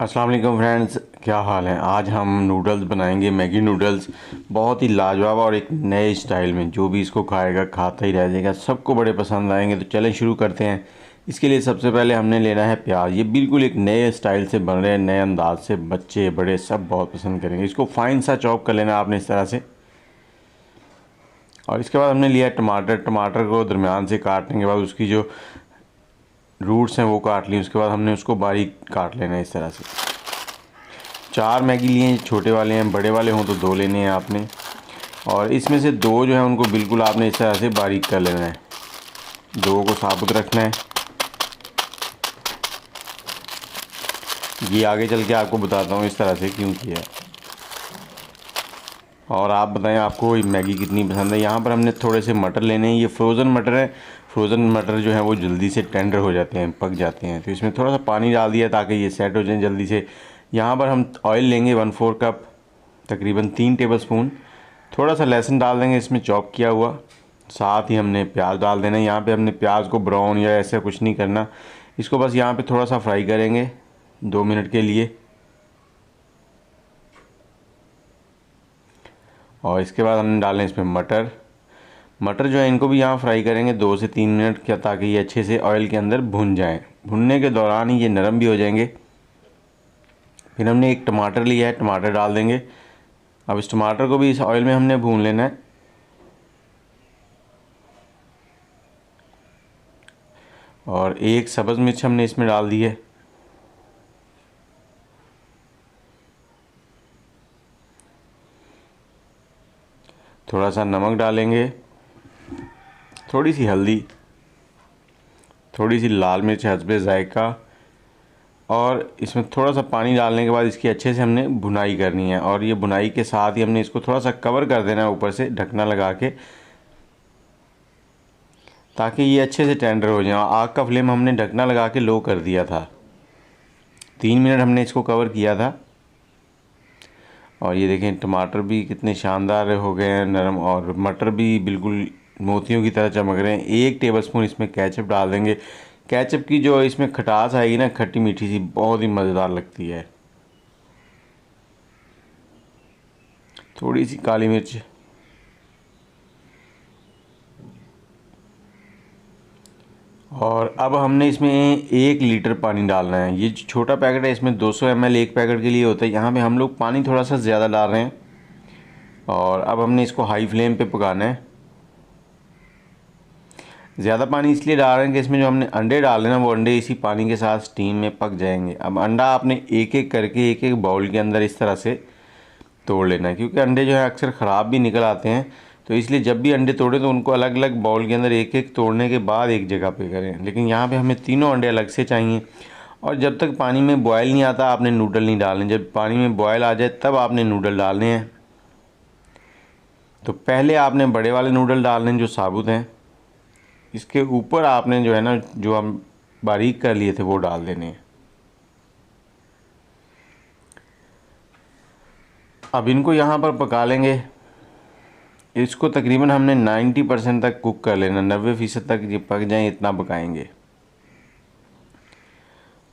अस्सलाम वालेकुम फ्रेंड्स, क्या हाल है। आज हम नूडल्स बनाएंगे, मैगी नूडल्स। बहुत ही लाजवाब और एक नए स्टाइल में। जो भी इसको खाएगा खाता ही रह जाएगा, सबको बड़े पसंद आएंगे। तो चलें शुरू करते हैं। इसके लिए सबसे पहले हमने लेना है प्याज। ये बिल्कुल एक नए स्टाइल से बन रहे हैं, नए अंदाज से। बच्चे बड़े सब बहुत पसंद करेंगे। इसको फाइन सा चॉप कर लेना आपने इस तरह से। और इसके बाद हमने लिया टमाटर। टमाटर को दरमियान से काटने के बाद उसकी जो रूट्स हैं वो काट ली। उसके बाद हमने उसको बारीक काट लेना है इस तरह से। 4 मैगी लिए हैं, छोटे वाले हैं, बड़े वाले हों तो 2 लेने हैं आपने। और इसमें से 2 जो है उनको बिल्कुल आपने इस तरह से बारीक कर लेना है। 2 को साबुत रखना है। ये आगे चल के आपको बताता हूँ इस तरह से क्यों किया है। और आप बताएं आपको मैगी कितनी पसंद है। यहाँ पर हमने थोड़े से मटर लेने हैं। ये फ्रोज़न मटर है। फ्रोज़न मटर जो है वो जल्दी से टेंडर हो जाते हैं, पक जाते हैं। तो इसमें थोड़ा सा पानी डाल दिया ताकि ये सेट हो जाए जल्दी से। यहाँ पर हम ऑयल लेंगे 1/4 कप, तकरीबन 3 टेबलस्पून। थोड़ा सा लहसुन डाल देंगे इसमें चॉप किया हुआ। साथ ही हमने प्याज डाल देना है। यहाँ पे हमने प्याज को ब्राउन या ऐसा कुछ नहीं करना, इसको बस यहाँ पे थोड़ा सा फ्राई करेंगे 2 मिनट के लिए। और इसके बाद हमने डालना है इसमें मटर। मटर जो है इनको भी यहाँ फ्राई करेंगे 2 से 3 मिनट क्या, ताकि ये अच्छे से ऑयल के अंदर भुन जाएं। भुनने के दौरान ही ये नरम भी हो जाएंगे। फिर हमने एक टमाटर लिया है, टमाटर डाल देंगे। अब इस टमाटर को भी इस ऑयल में हमने भून लेना है। और एक सब्ज़ मिर्च हमने इसमें डाल दी है। थोड़ा सा नमक डालेंगे, थोड़ी सी हल्दी, थोड़ी सी लाल मिर्च हस्बे जायका। और इसमें थोड़ा सा पानी डालने के बाद इसकी अच्छे से हमने भुनाई करनी है। और ये भुनाई के साथ ही हमने इसको थोड़ा सा कवर कर देना है ऊपर से ढकना लगा के, ताकि ये अच्छे से टेंडर हो जाए। आग का फ्लेम हमने ढकना लगा के लो कर दिया था। 3 मिनट हमने इसको कवर किया था। और ये देखें टमाटर भी कितने शानदार हो गए हैं, नरम। और मटर भी बिल्कुल मोतियों की तरह चमक रहे हैं। 1 टेबलस्पून इसमें केचप डाल देंगे। केचप की जो इसमें खटास आएगी ना, खट्टी मीठी सी, बहुत ही मज़ेदार लगती है। थोड़ी सी काली मिर्च। और अब हमने इसमें 1 लीटर पानी डालना है। ये जो छोटा पैकेट है इसमें 200 ml एक पैकेट के लिए होता है। यहाँ पे हम लोग पानी थोड़ा सा ज़्यादा डाल रहे हैं। और अब हमने इसको हाई फ्लेम पे पकाना है। ज़्यादा पानी इसलिए डाल रहे हैं कि इसमें जो हमने अंडे डाले ना, वो अंडे इसी पानी के साथ स्टीम में पक जाएंगे। अब अंडा आपने एक एक करके एक एक बाउल के अंदर इस तरह से तोड़ लेना है, क्योंकि अंडे जो है अक्सर ख़राब भी निकल आते हैं। तो इसलिए जब भी अंडे तोड़ें तो उनको अलग अलग बाउल के अंदर एक एक तोड़ने के बाद एक जगह पे करें। लेकिन यहाँ पे हमें तीनों अंडे अलग से चाहिए। और जब तक पानी में बॉयल नहीं आता आपने नूडल नहीं डालने। जब पानी में बॉयल आ जाए तब आपने नूडल डालने हैं। तो पहले आपने बड़े वाले नूडल डालने जो साबुत हैं, इसके ऊपर आपने जो है ना, जो हम बारीक कर लिए थे वो डाल देने हैं। अब इनको यहाँ पर पका लेंगे। इसको तकरीबन हमने 90% तक कुक कर लेना, 90% तक ये पक जाए इतना पकाएंगे।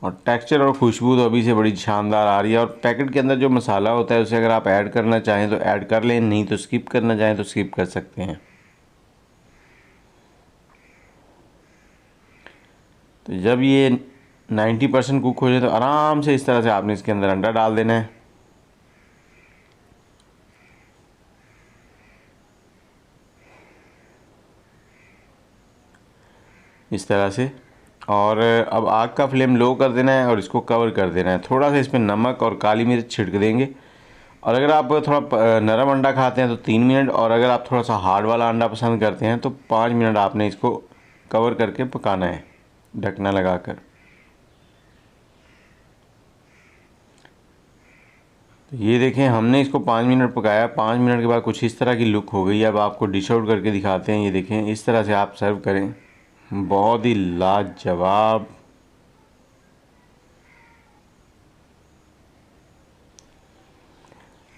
और टेक्सचर और खुशबू तो अभी से बड़ी शानदार आ रही है। और पैकेट के अंदर जो मसाला होता है उसे अगर आप ऐड करना चाहें तो ऐड कर लें, नहीं तो स्किप करना चाहें तो स्किप कर सकते हैं। तो जब ये 90% कुक हो जाए तो आराम से इस तरह से आपने इसके अंदर अंडा डाल देना है, इस तरह से। और अब आग का फ्लेम लो कर देना है और इसको कवर कर देना है। थोड़ा सा इसमें नमक और काली मिर्च छिड़क देंगे। और अगर आप थोड़ा नरम अंडा खाते हैं तो 3 मिनट, और अगर आप थोड़ा सा हार्ड वाला अंडा पसंद करते हैं तो 5 मिनट आपने इसको कवर करके पकाना है ढकना लगाकर। तो ये देखें हमने इसको 5 मिनट पकाया। 5 मिनट के बाद कुछ इस तरह की लुक हो गई। अब आपको डिश आउट करके दिखाते हैं। ये देखें इस तरह से आप सर्व करें, बहुत ही लाजवाब।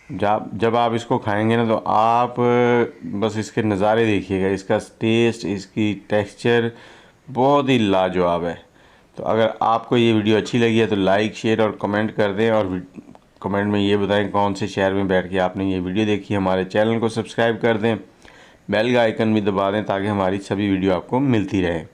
जब आप इसको खाएंगे ना तो आप बस इसके नज़ारे देखिएगा। इसका टेस्ट, इसकी टेक्सचर बहुत ही लाजवाब है। तो अगर आपको ये वीडियो अच्छी लगी है तो लाइक शेयर और कमेंट कर दें, और कमेंट में ये बताएं कौन से शहर में बैठ के आपने ये वीडियो देखी। हमारे चैनल को सब्सक्राइब कर दें, बेल का आइकन भी दबा दें ताकि हमारी सभी वीडियो आपको मिलती रहे।